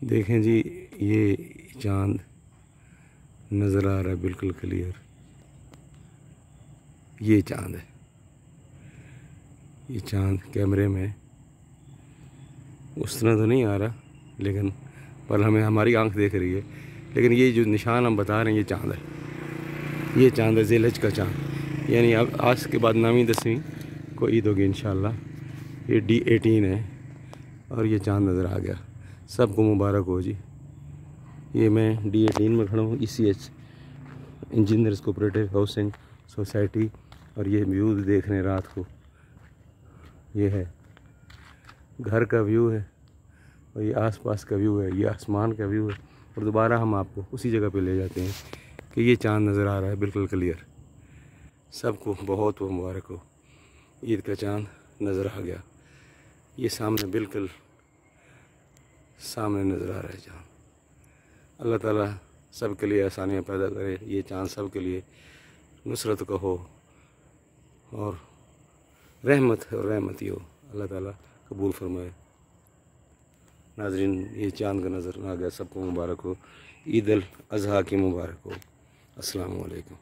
देखें जी, ये चांद नज़र आ रहा है बिल्कुल क्लियर। ये चांद है, ये चांद कैमरे में उस तरह तो नहीं आ रहा, लेकिन पर हमें हमारी आंख देख रही है। लेकिन ये जो निशान हम बता रहे हैं, ये चांद है। ये चांद है, ज़िलहज का चांद। यानी अब आज के बाद 9वीं 10वीं को ईद होगी इंशाल्लाह। ये D18 है और ये चांद नज़र आ गया। सबको मुबारक हो जी। ये मैं D18 में खड़ा हूँ, ECH engineers cooperative housing society. और ये व्यू देख रहे हैं रात को, ये है घर का व्यू है और ये आसपास का व्यू है, ये आसमान का व्यू है। और दोबारा हम आपको उसी जगह पे ले जाते हैं कि ये चांद नज़र आ रहा है बिल्कुल क्लियर। सबको बहुत मुबारक हो, ईद का चांद नज़र आ गया। ये सामने बिल्कुल सामने नज़र आ रहा है चांद। अल्लाह ताला सब के लिए आसानियाँ पैदा करे, ये चांद सब के लिए नुसरत का हो और रहमत ही हो। अल्लाह ताला कबूल फरमाए। नाज़रीन, ये चांद का नज़र आ गया, सबको मुबारक हो। ईद अल अज़हा की मुबारक हो। अस्सलामु अलैकुम।